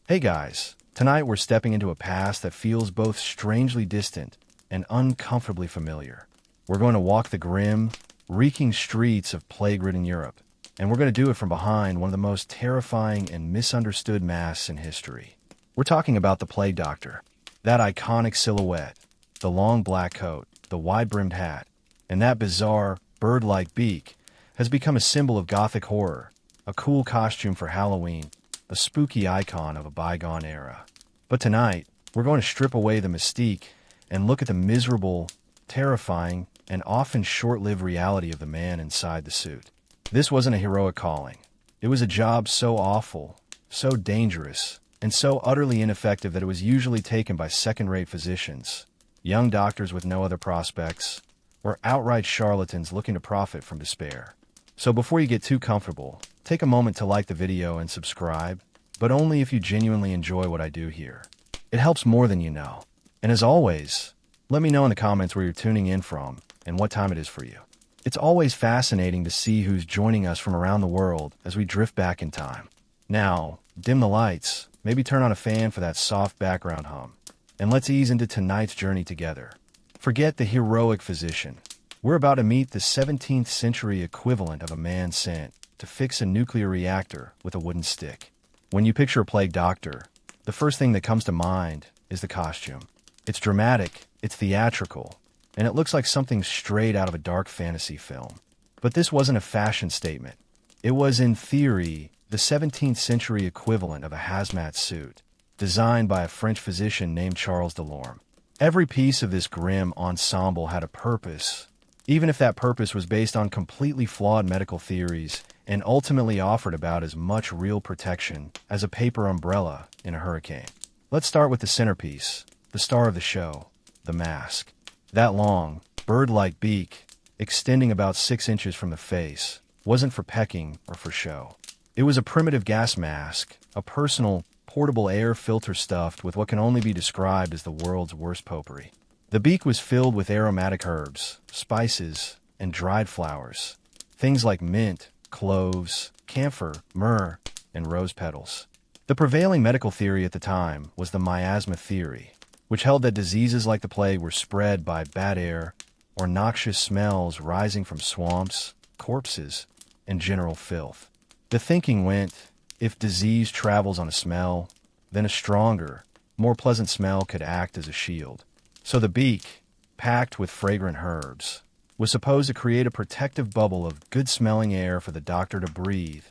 Hey guys, tonight we're stepping into a past that feels both strangely distant and uncomfortably familiar. We're going to walk the grim, reeking streets of plague-ridden Europe, and we're going to do it from behind one of the most terrifying and misunderstood masks in history. We're talking about the Plague Doctor, that iconic silhouette, the long black coat, the wide-brimmed hat, and that bizarre, bird-like beak has become a symbol of gothic horror, a cool costume for Halloween, a spooky icon of a bygone era. But tonight, we're going to strip away the mystique and look at the miserable, terrifying, and often short-lived reality of the man inside the suit. This wasn't a heroic calling. It was a job so awful, so dangerous, and so utterly ineffective that it was usually taken by second-rate physicians, young doctors with no other prospects, or outright charlatans looking to profit from despair. So before you get too comfortable, take a moment to like the video and subscribe, but only if you genuinely enjoy what I do here. It helps more than you know. And as always, let me know in the comments where you're tuning in from and what time it is for you. It's always fascinating to see who's joining us from around the world as we drift back in time. Now, dim the lights, maybe turn on a fan for that soft background hum, and let's ease into tonight's journey together. Forget the heroic physician. We're about to meet the 17th century equivalent of a man sent to fix a nuclear reactor with a wooden stick. When you picture a plague doctor, the first thing that comes to mind is the costume. It's dramatic, it's theatrical, and it looks like something straight out of a dark fantasy film. But this wasn't a fashion statement. It was, in theory, the 17th century equivalent of a hazmat suit, designed by a French physician named Charles Delorme. Every piece of this grim ensemble had a purpose, even if that purpose was based on completely flawed medical theories and ultimately offered about as much real protection as a paper umbrella in a hurricane. Let's start with the centerpiece, the star of the show, the mask. That long, bird-like beak, extending about 6 inches from the face, wasn't for pecking or for show. It was a primitive gas mask, a personal, portable air filter stuffed with what can only be described as the world's worst potpourri. The beak was filled with aromatic herbs, spices, and dried flowers. Things like mint, cloves, camphor, myrrh, and rose petals. The prevailing medical theory at the time was the miasma theory, which held that diseases like the plague were spread by bad air or noxious smells rising from swamps, corpses, and general filth. The thinking went, if disease travels on a smell, then a stronger, more pleasant smell could act as a shield. So the beak, packed with fragrant herbs, was supposed to create a protective bubble of good-smelling air for the doctor to breathe,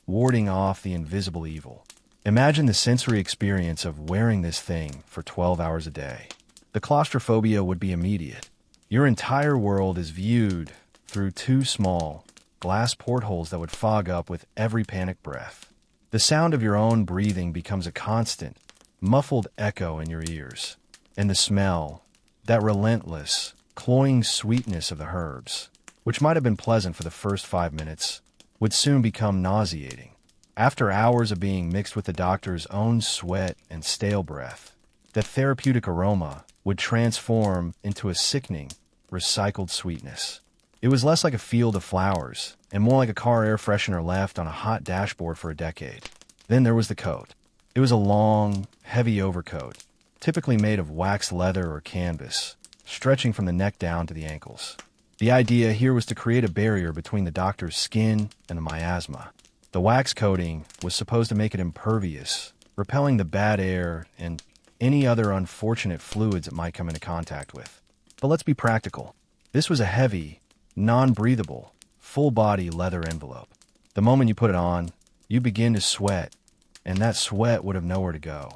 warding off the invisible evil. Imagine the sensory experience of wearing this thing for 12 hours a day. The claustrophobia would be immediate. Your entire world is viewed through 2 small, glass portholes that would fog up with every panic breath. The sound of your own breathing becomes a constant, muffled echo in your ears. And the smell, that relentless, cloying sweetness of the herbs, which might have been pleasant for the first 5 minutes, would soon become nauseating. After hours of being mixed with the doctor's own sweat and stale breath, the therapeutic aroma would transform into a sickening, recycled sweetness. It was less like a field of flowers and more like a car air freshener left on a hot dashboard for a decade. Then there was the coat. It was a long, heavy overcoat, typically made of waxed leather or canvas, stretching from the neck down to the ankles. The idea here was to create a barrier between the doctor's skin and the miasma. The wax coating was supposed to make it impervious, repelling the bad air and any other unfortunate fluids it might come into contact with. But let's be practical. This was a heavy, non-breathable, full-body leather envelope. The moment you put it on, you begin to sweat, and that sweat would have nowhere to go.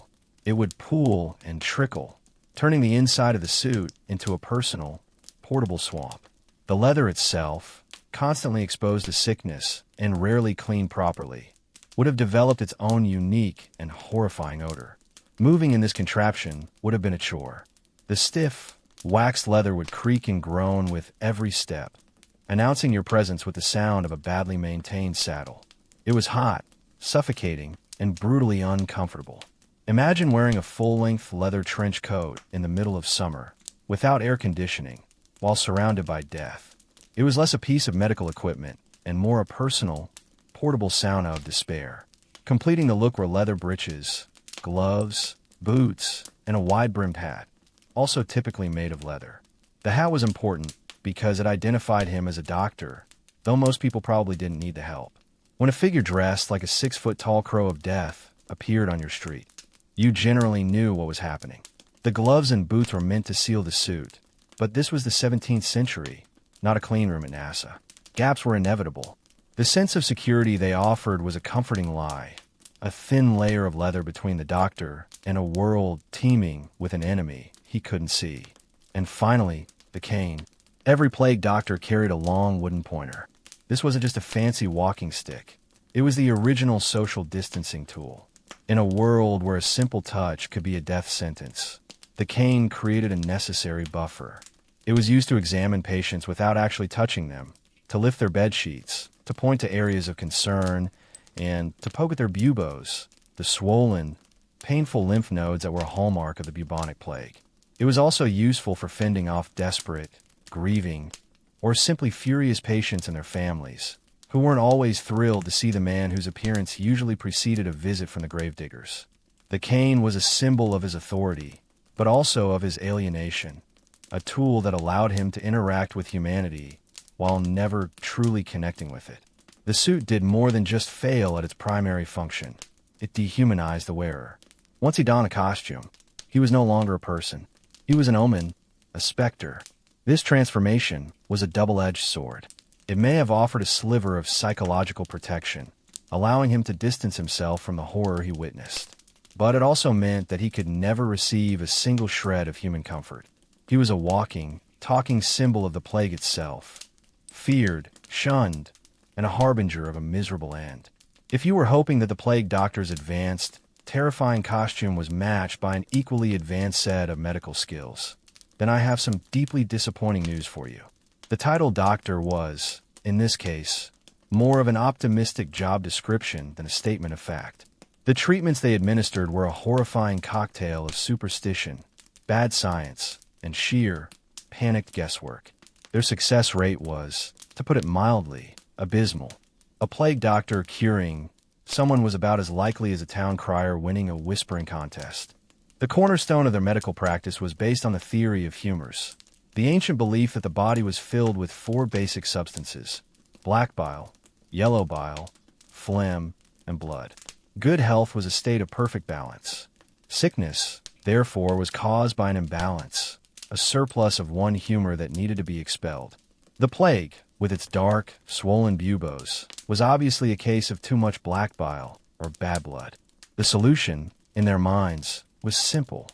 It would pool and trickle, turning the inside of the suit into a personal, portable swamp. The leather itself, constantly exposed to sickness and rarely cleaned properly, would have developed its own unique and horrifying odor. Moving in this contraption would have been a chore. The stiff, waxed leather would creak and groan with every step, announcing your presence with the sound of a badly maintained saddle. It was hot, suffocating, and brutally uncomfortable. Imagine wearing a full-length leather trench coat in the middle of summer, without air conditioning, while surrounded by death. It was less a piece of medical equipment and more a personal, portable sauna of despair. Completing the look were leather breeches, gloves, boots, and a wide-brimmed hat, also typically made of leather. The hat was important because it identified him as a doctor, though most people probably didn't need the help. When a figure dressed like a 6-foot-tall crow of death appeared on your street, you generally knew what was happening. The gloves and boots were meant to seal the suit, but this was the 17th century, not a clean room at NASA. Gaps were inevitable. The sense of security they offered was a comforting lie, a thin layer of leather between the doctor and a world teeming with an enemy he couldn't see. And finally, the cane. Every plague doctor carried a long wooden pointer. This wasn't just a fancy walking stick. It was the original social distancing tool. In a world where a simple touch could be a death sentence, the cane created a necessary buffer. It was used to examine patients without actually touching them, to lift their bed sheets, to point to areas of concern, and to poke at their buboes, the swollen, painful lymph nodes that were a hallmark of the bubonic plague. It was also useful for fending off desperate, grieving, or simply furious patients and their families, who weren't always thrilled to see the man whose appearance usually preceded a visit from the gravediggers. The cane was a symbol of his authority, but also of his alienation, a tool that allowed him to interact with humanity while never truly connecting with it. The suit did more than just fail at its primary function. It dehumanized the wearer. Once he donned a costume, he was no longer a person. He was an omen, a specter. This transformation was a double-edged sword. It may have offered a sliver of psychological protection, allowing him to distance himself from the horror he witnessed. But it also meant that he could never receive a single shred of human comfort. He was a walking, talking symbol of the plague itself, feared, shunned, and a harbinger of a miserable end. If you were hoping that the plague doctor's advanced, terrifying costume was matched by an equally advanced set of medical skills, then I have some deeply disappointing news for you. The title doctor was, in this case, more of an optimistic job description than a statement of fact. The treatments they administered were a horrifying cocktail of superstition, bad science, and sheer, panicked guesswork. Their success rate was, to put it mildly, abysmal. A plague doctor curing someone was about as likely as a town crier winning a whispering contest. The cornerstone of their medical practice was based on the theory of humorous, the ancient belief that the body was filled with 4 basic substances: black bile, yellow bile, phlegm, and blood. Good health was a state of perfect balance. Sickness, therefore, was caused by an imbalance, a surplus of one humor that needed to be expelled. The plague, with its dark, swollen buboes, was obviously a case of too much black bile, or bad blood. The solution, in their minds, was simple: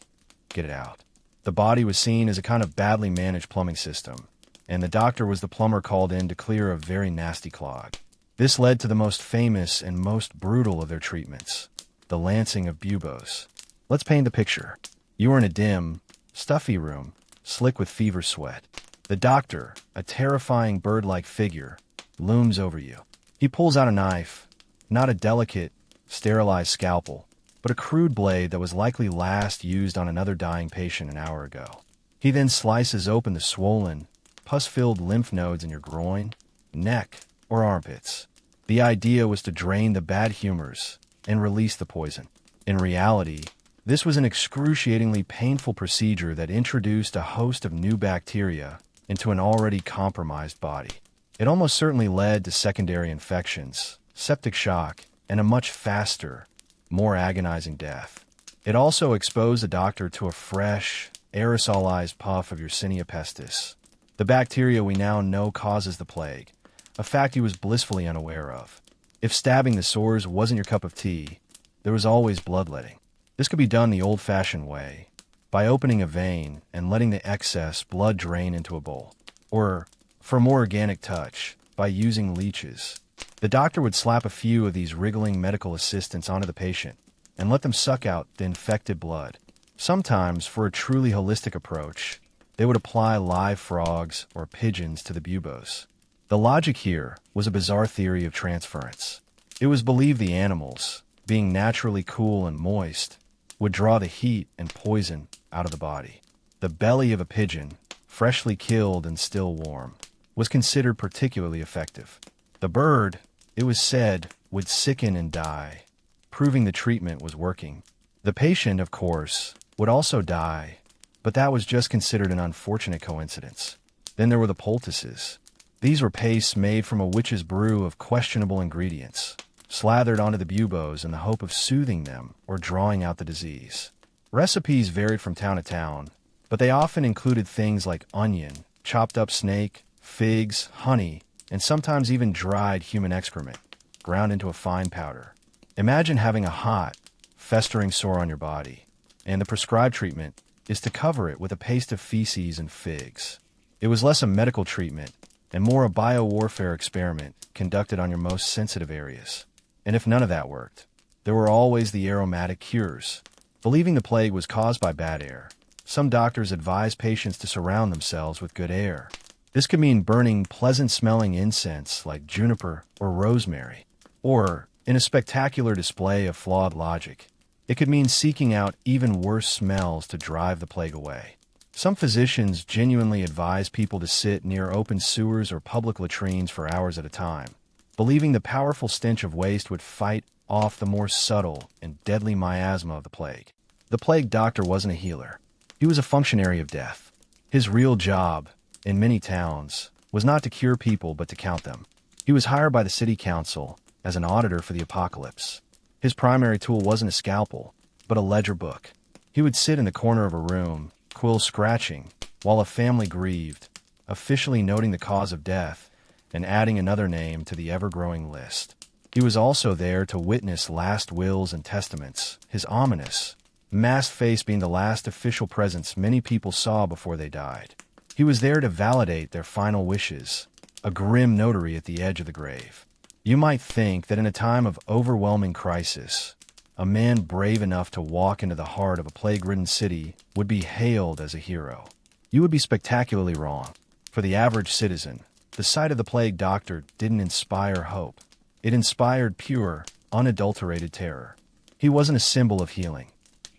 get it out. The body was seen as a kind of badly managed plumbing system, and the doctor was the plumber called in to clear a very nasty clog. This led to the most famous and most brutal of their treatments, the lancing of buboes. Let's paint the picture. You are in a dim, stuffy room, slick with fever sweat. The doctor, a terrifying bird-like figure, looms over you. He pulls out a knife, not a delicate, sterilized scalpel, but a crude blade that was likely last used on another dying patient an hour ago. He then slices open the swollen, pus-filled lymph nodes in your groin, neck, or armpits. The idea was to drain the bad humors and release the poison. In reality, this was an excruciatingly painful procedure that introduced a host of new bacteria into an already compromised body. It almost certainly led to secondary infections, septic shock, and a much faster, more agonizing death. It also exposed the doctor to a fresh, aerosolized puff of Yersinia pestis, the bacteria we now know causes the plague, a fact he was blissfully unaware of. If stabbing the sores wasn't your cup of tea, there was always bloodletting. This could be done the old-fashioned way, by opening a vein and letting the excess blood drain into a bowl. Or, for a more organic touch, by using leeches. The doctor would slap a few of these wriggling medical assistants onto the patient and let them suck out the infected blood. Sometimes, for a truly holistic approach, they would apply live frogs or pigeons to the buboes. The logic here was a bizarre theory of transference. It was believed the animals, being naturally cool and moist, would draw the heat and poison out of the body. The belly of a pigeon, freshly killed and still warm, was considered particularly effective. The bird, it was said, would sicken and die, proving the treatment was working. The patient, of course, would also die, but that was just considered an unfortunate coincidence. Then there were the poultices. These were pastes made from a witch's brew of questionable ingredients, slathered onto the buboes in the hope of soothing them or drawing out the disease. Recipes varied from town to town, but they often included things like onion, chopped up snake, figs, honey, and sometimes even dried human excrement, ground into a fine powder. Imagine having a hot, festering sore on your body, and the prescribed treatment is to cover it with a paste of feces and figs. It was less a medical treatment and more a biowarfare experiment conducted on your most sensitive areas. And if none of that worked, there were always the aromatic cures. Believing the plague was caused by bad air, some doctors advised patients to surround themselves with good air. This could mean burning pleasant-smelling incense like juniper or rosemary, or, in a spectacular display of flawed logic, it could mean seeking out even worse smells to drive the plague away. Some physicians genuinely advise people to sit near open sewers or public latrines for hours at a time, believing the powerful stench of waste would fight off the more subtle and deadly miasma of the plague. The plague doctor wasn't a healer. He was a functionary of death. His real job, in many towns, was not to cure people but to count them. He was hired by the city council as an auditor for the apocalypse. His primary tool wasn't a scalpel, but a ledger book. He would sit in the corner of a room, quill scratching, while a family grieved, officially noting the cause of death and adding another name to the ever-growing list. He was also there to witness last wills and testaments, his ominous, masked face being the last official presence many people saw before they died. He was there to validate their final wishes, a grim notary at the edge of the grave. You might think that in a time of overwhelming crisis, a man brave enough to walk into the heart of a plague-ridden city would be hailed as a hero. You would be spectacularly wrong. For the average citizen, the sight of the plague doctor didn't inspire hope. It inspired pure, unadulterated terror. He wasn't a symbol of healing.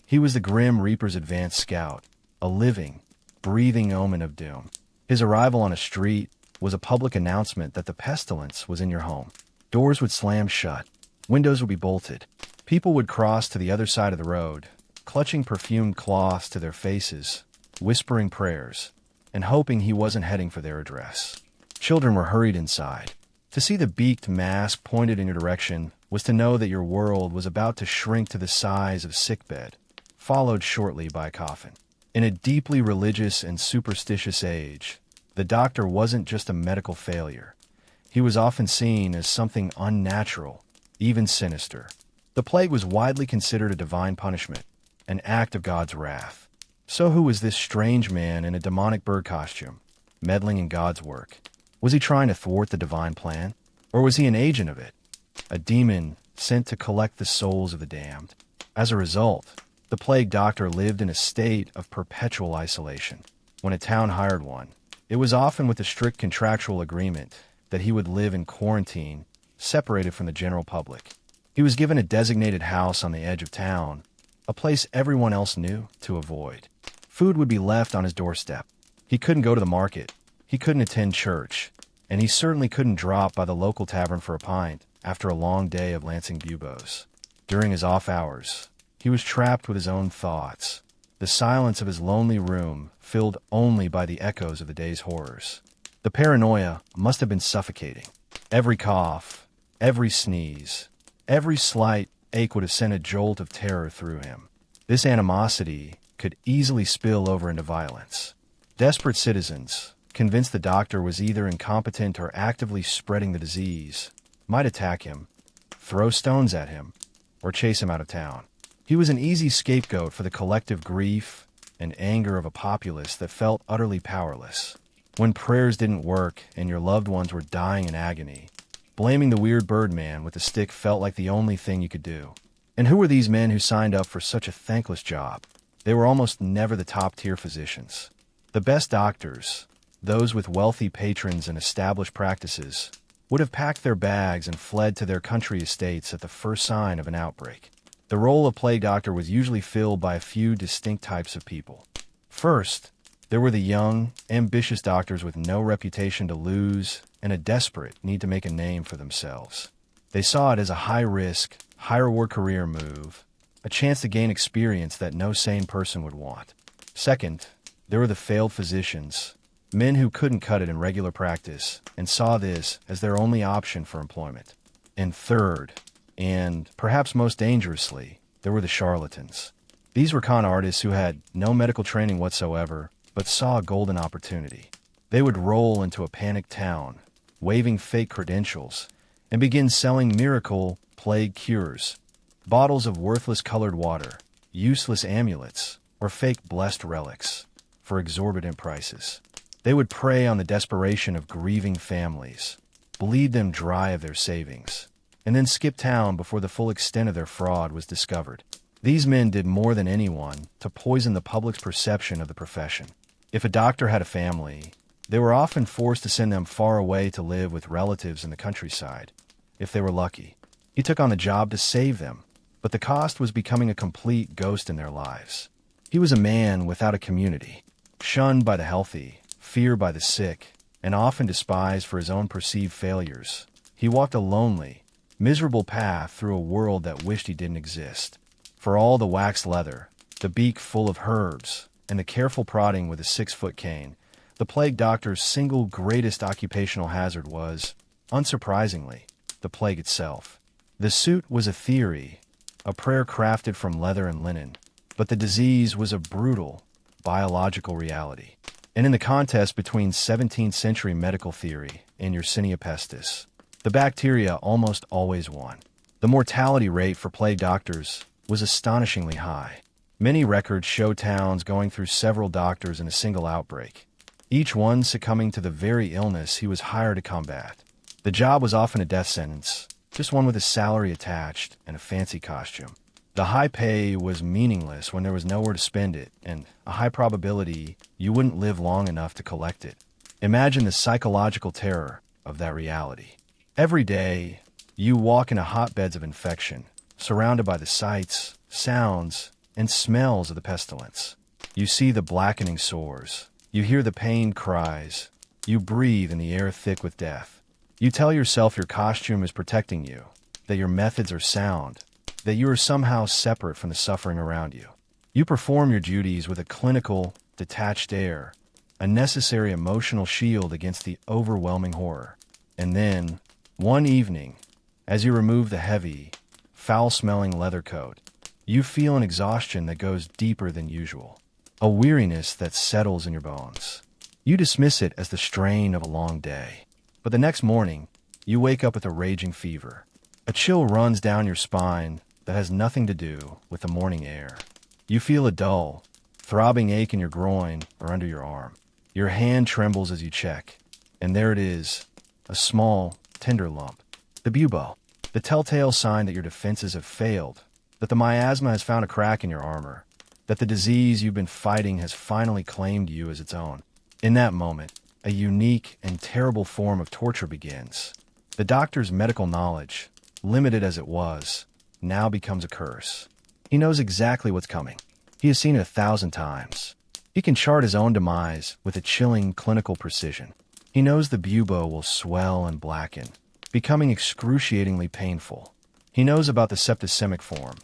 He was the Grim Reaper's advance scout, a living, breathing omen of doom. His arrival on a street was a public announcement that the pestilence was in your home. Doors would slam shut. Windows would be bolted. People would cross to the other side of the road, clutching perfumed cloths to their faces, whispering prayers, and hoping he wasn't heading for their address. Children were hurried inside. To see the beaked mask pointed in your direction was to know that your world was about to shrink to the size of sickbed, followed shortly by a coffin. In a deeply religious and superstitious age, the doctor wasn't just a medical failure. He was often seen as something unnatural, even sinister. The plague was widely considered a divine punishment, an act of God's wrath. So who was this strange man in a demonic bird costume, meddling in God's work? Was he trying to thwart the divine plan? Or was he an agent of it? A demon sent to collect the souls of the damned? As a result, the plague doctor lived in a state of perpetual isolation. When a town hired one, it was often with a strict contractual agreement that he would live in quarantine, separated from the general public. He was given a designated house on the edge of town, a place everyone else knew to avoid. Food would be left on his doorstep. He couldn't go to the market, he couldn't attend church, and he certainly couldn't drop by the local tavern for a pint after a long day of lancing buboes. During his off hours, he was trapped with his own thoughts, the silence of his lonely room filled only by the echoes of the day's horrors. The paranoia must have been suffocating. Every cough, every sneeze, every slight ache would have sent a jolt of terror through him. This animosity could easily spill over into violence. Desperate citizens, convinced the doctor was either incompetent or actively spreading the disease, might attack him, throw stones at him, or chase him out of town. He was an easy scapegoat for the collective grief and anger of a populace that felt utterly powerless. When prayers didn't work and your loved ones were dying in agony, blaming the weird bird man with a stick felt like the only thing you could do. And who were these men who signed up for such a thankless job? They were almost never the top-tier physicians. The best doctors, those with wealthy patrons and established practices, would have packed their bags and fled to their country estates at the first sign of an outbreak. The role of plague doctor was usually filled by a few distinct types of people. First, there were the young, ambitious doctors with no reputation to lose and a desperate need to make a name for themselves. They saw it as a high-risk, high-reward career move, a chance to gain experience that no sane person would want. Second, there were the failed physicians, men who couldn't cut it in regular practice and saw this as their only option for employment. And third, and perhaps most dangerously, there were the charlatans. These were con artists who had no medical training whatsoever, but saw a golden opportunity. They would roll into a panicked town, waving fake credentials, and begin selling miracle plague cures, bottles of worthless colored water, useless amulets, or fake blessed relics, for exorbitant prices. They would prey on the desperation of grieving families, bleed them dry of their savings, and then skip town before the full extent of their fraud was discovered. These men did more than anyone to poison the public's perception of the profession. If a doctor had a family, they were often forced to send them far away to live with relatives in the countryside. If they were lucky, he took on the job to save them, but the cost was becoming a complete ghost in their lives. He was a man without a community, shunned by the healthy, feared by the sick, and often despised for his own perceived failures. He walked a lonely, miserable path through a world that wished he didn't exist. For all the waxed leather, the beak full of herbs, and the careful prodding with a 6-foot cane, the plague doctor's single greatest occupational hazard was, unsurprisingly, the plague itself. The suit was a theory, a prayer crafted from leather and linen, but the disease was a brutal, biological reality. And in the contest between 17th century medical theory and Yersinia pestis, the bacteria almost always won. The mortality rate for plague doctors was astonishingly high. Many records show towns going through several doctors in a single outbreak, each one succumbing to the very illness he was hired to combat. The job was often a death sentence, just one with a salary attached and a fancy costume. The high pay was meaningless when there was nowhere to spend it, and a high probability you wouldn't live long enough to collect it. Imagine the psychological terror of that reality. Every day, you walk into hotbeds of infection, surrounded by the sights, sounds, and smells of the pestilence. You see the blackening sores. You hear the pained cries. You breathe in the air thick with death. You tell yourself your costume is protecting you, that your methods are sound, that you are somehow separate from the suffering around you. You perform your duties with a clinical, detached air, a necessary emotional shield against the overwhelming horror. And then, one evening, as you remove the heavy, foul-smelling leather coat, you feel an exhaustion that goes deeper than usual, a weariness that settles in your bones. You dismiss it as the strain of a long day. But the next morning, you wake up with a raging fever. A chill runs down your spine that has nothing to do with the morning air. You feel a dull, throbbing ache in your groin or under your arm. Your hand trembles as you check, and there it is, a small, tender lump. The bubo, the telltale sign that your defenses have failed, that the miasma has found a crack in your armor, that the disease you've been fighting has finally claimed you as its own. In that moment, a unique and terrible form of torture begins. The doctor's medical knowledge, limited as it was, now becomes a curse. He knows exactly what's coming. He has seen it 1,000 times. He can chart his own demise with a chilling clinical precision. He knows the bubo will swell and blacken, becoming excruciatingly painful. He knows about the septicemic form,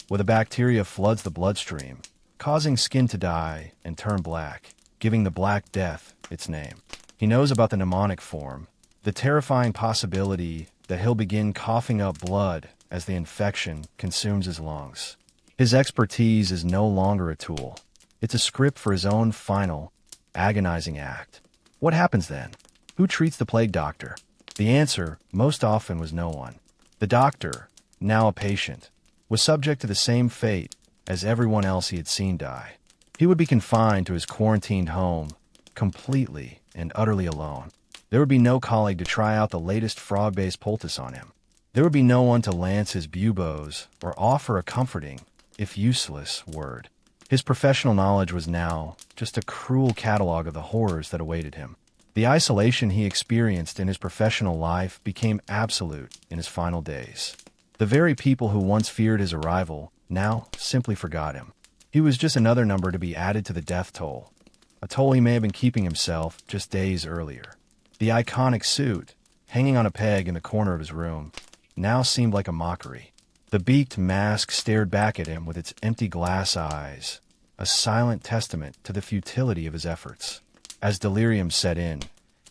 where the bacteria floods the bloodstream, causing skin to die and turn black, giving the Black Death its name. He knows about the mnemonic form, the terrifying possibility that he'll begin coughing up blood as the infection consumes his lungs. His expertise is no longer a tool. It's a script for his own final, agonizing act. What happens then? Who treats the plague doctor? The answer, most often, was no one. The doctor, now a patient, was subject to the same fate as everyone else he had seen die. He would be confined to his quarantined home, completely and utterly alone. There would be no colleague to try out the latest frog-based poultice on him. There would be no one to lance his buboes or offer a comforting, if useless, word. His professional knowledge was now just a cruel catalog of the horrors that awaited him. The isolation he experienced in his professional life became absolute in his final days. The very people who once feared his arrival now simply forgot him. He was just another number to be added to the death toll, a toll he may have been keeping himself just days earlier. The iconic suit, hanging on a peg in the corner of his room, now seemed like a mockery. The beaked mask stared back at him with its empty glass eyes, a silent testament to the futility of his efforts. As delirium set in,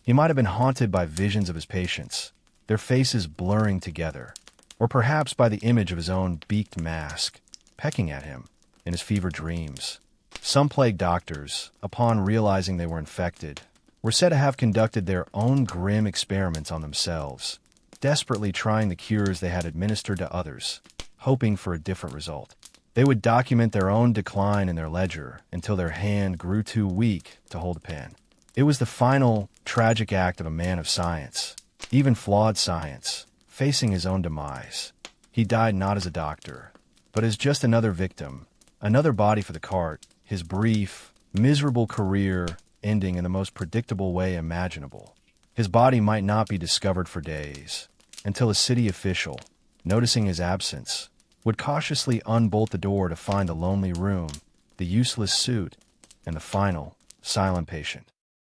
he might have been haunted by visions of his patients, their faces blurring together, or perhaps by the image of his own beaked mask, pecking at him in his fevered dreams. Some plague doctors, upon realizing they were infected, were said to have conducted their own grim experiments on themselves, desperately trying the cures they had administered to others, hoping for a different result. They would document their own decline in their ledger until their hand grew too weak to hold a pen. It was the final, tragic act of a man of science, even flawed science, facing his own demise. He died not as a doctor, but as just another victim, another body for the cart, his brief, miserable career ending in the most predictable way imaginable. His body might not be discovered for days, until a city official, noticing his absence, would cautiously unbolt the door to find the lonely room, the useless suit, and the final, silent patient.